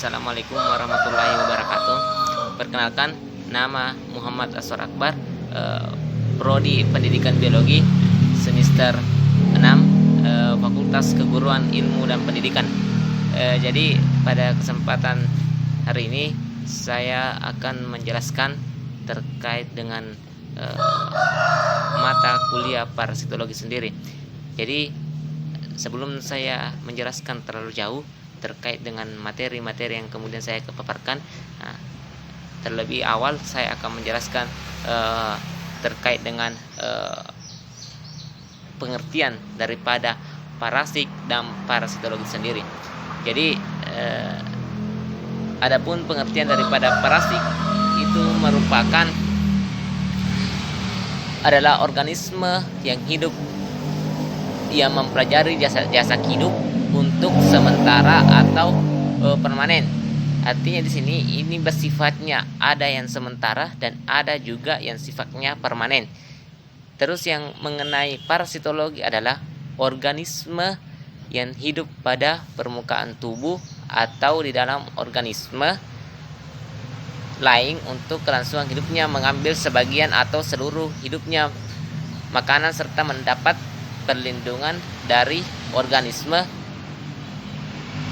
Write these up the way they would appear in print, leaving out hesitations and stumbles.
Assalamualaikum warahmatullahi wabarakatuh. Perkenalkan, nama Muhammad Aswar Akbar, Prodi Pendidikan Biologi, semester 6, Fakultas Keguruan Ilmu dan Pendidikan. Jadi pada kesempatan hari ini saya akan menjelaskan terkait dengan mata kuliah parasitologi sendiri. Jadi sebelum saya menjelaskan terlalu jauh terkait dengan materi-materi yang kemudian saya paparkan, terlebih awal saya akan menjelaskan terkait dengan pengertian daripada parasit dan parasitologi sendiri. Jadi adapun pengertian daripada parasit itu merupakan adalah organisme yang hidup, yang mempelajari jasa hidup untuk sementara atau permanen. Artinya di sini ini bersifatnya ada yang sementara dan ada juga yang sifatnya permanen. Terus yang mengenai parasitologi adalah organisme yang hidup pada permukaan tubuh atau di dalam organisme lain untuk kelangsungan hidupnya, mengambil sebagian atau seluruh hidupnya makanan serta mendapat perlindungan dari organisme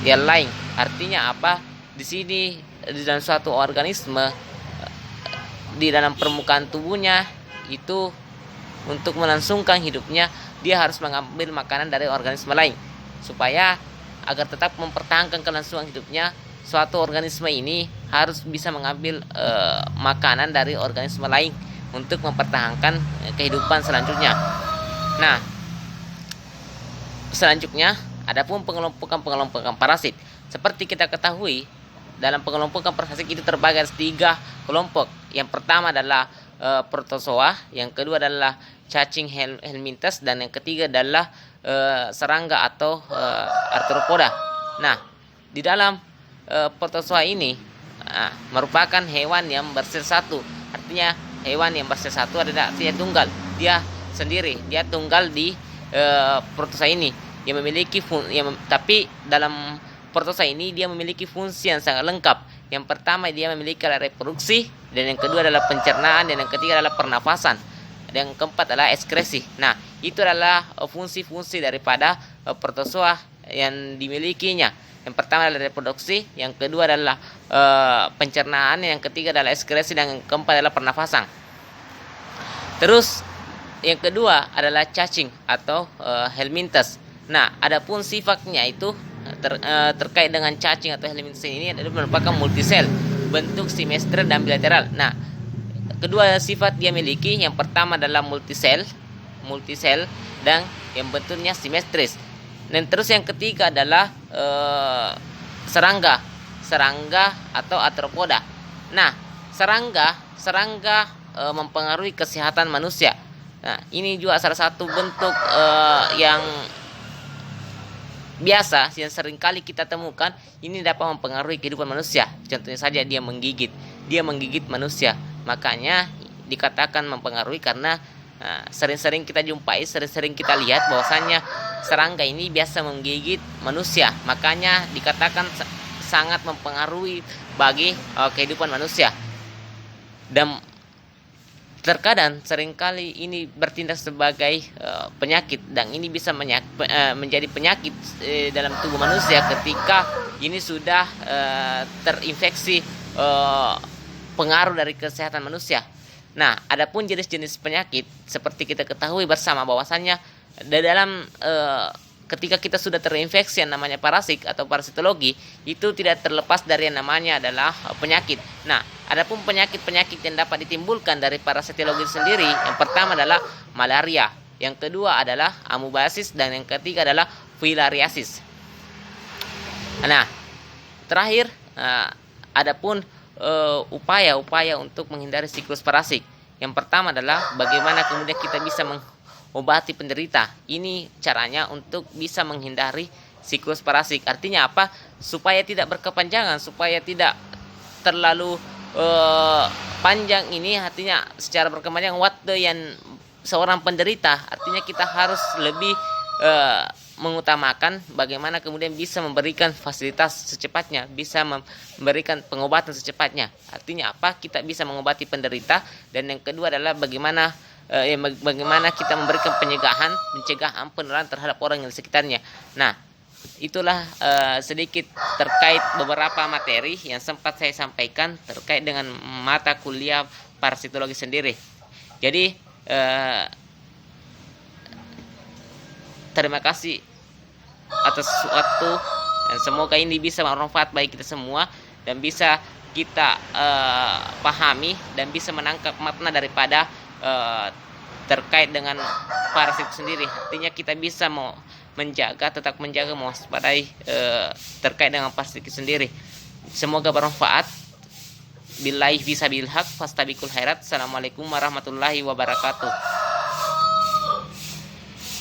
yang lain. Artinya apa? Di sini di dalam suatu organisme di dalam permukaan tubuhnya itu untuk melangsungkan hidupnya dia harus mengambil makanan dari organisme lain supaya agar tetap mempertahankan kelangsungan hidupnya. Suatu organisme ini harus bisa mengambil makanan dari organisme lain untuk mempertahankan kehidupan selanjutnya. Nah, selanjutnya adapun pengelompokan parasit. Seperti kita ketahui, dalam pengelompokan parasit itu terbagi atas 3 kelompok. Yang pertama adalah protozoa, yang kedua adalah cacing helminthes, dan yang ketiga adalah serangga atau arthropoda. Nah, di dalam protozoa ini merupakan hewan yang bersel satu. Artinya hewan yang bersel satu adalah artinya tunggal. Dia sendiri, dia tunggal di protozoa ini yang memiliki tapi dalam protozoa ini dia memiliki fungsi yang sangat lengkap. Yang pertama dia memiliki reproduksi, dan yang kedua adalah pencernaan, dan yang ketiga adalah pernafasan, dan yang keempat adalah ekskresi. Nah, itu adalah fungsi-fungsi daripada protozoa yang dimilikinya. Yang pertama adalah reproduksi, yang kedua adalah pencernaan, yang ketiga adalah ekskresi, dan yang keempat adalah pernafasan. Terus yang kedua adalah cacing atau helminthes. Nah, adapun sifatnya itu terkait dengan cacing atau helminthes ini adalah merupakan multisel, bentuk simetri dan bilateral. Nah, kedua sifat dia miliki, yang pertama adalah multisel dan yang bentuknya simetris. Dan terus yang ketiga adalah serangga atau arthropoda. Nah, serangga mempengaruhi kesehatan manusia. Nah, ini juga salah satu bentuk yang biasa yang sering kali kita temukan. Ini dapat mempengaruhi kehidupan manusia. Contohnya saja dia menggigit manusia. Makanya dikatakan mempengaruhi karena sering-sering kita jumpai, sering-sering kita lihat bahwasannya serangga ini biasa menggigit manusia. Makanya dikatakan sangat mempengaruhi bagi kehidupan manusia. Dan terkadang seringkali ini bertindak sebagai penyakit, dan ini bisa menjadi penyakit dalam tubuh manusia ketika ini sudah terinfeksi pengaruh dari kesehatan manusia. Nah, adapun jenis-jenis penyakit seperti kita ketahui bersama bahwasannya dalam ketika kita sudah terinfeksi yang namanya parasit atau parasitologi, itu tidak terlepas dari yang namanya adalah penyakit. Nah, adapun penyakit-penyakit yang dapat ditimbulkan dari parasitologi sendiri, yang pertama adalah malaria, yang kedua adalah amoebiasis, dan yang ketiga adalah filariasis. Nah, terakhir adapun upaya-upaya untuk menghindari siklus parasit. Yang pertama adalah bagaimana kemudian kita bisa mengobati penderita. Ini caranya untuk bisa menghindari siklus parasit. Artinya apa? Supaya tidak berkepanjangan, supaya tidak terlalu panjang ini, artinya secara berkepanjangan waktu yang seorang penderita. Artinya kita harus lebih mengutamakan bagaimana kemudian bisa memberikan fasilitas secepatnya, bisa memberikan pengobatan secepatnya. Artinya apa? Kita bisa mengobati penderita, dan yang kedua adalah bagaimana kita memberikan pencegahan penularan terhadap orang yang di sekitarnya. Nah, itulah sedikit terkait beberapa materi yang sempat saya sampaikan terkait dengan mata kuliah parasitologi sendiri. Jadi terima kasih atas waktu, dan semoga ini bisa bermanfaat bagi kita semua dan bisa kita pahami dan bisa menangkap makna daripada terkait dengan parasit sendiri. Artinya kita bisa tetap menjaga, mewaspadai terkait dengan parasit sendiri. Semoga bermanfaat. Billahi fisabilil haq fastabiqul khairat. Assalamualaikum warahmatullahi wabarakatuh.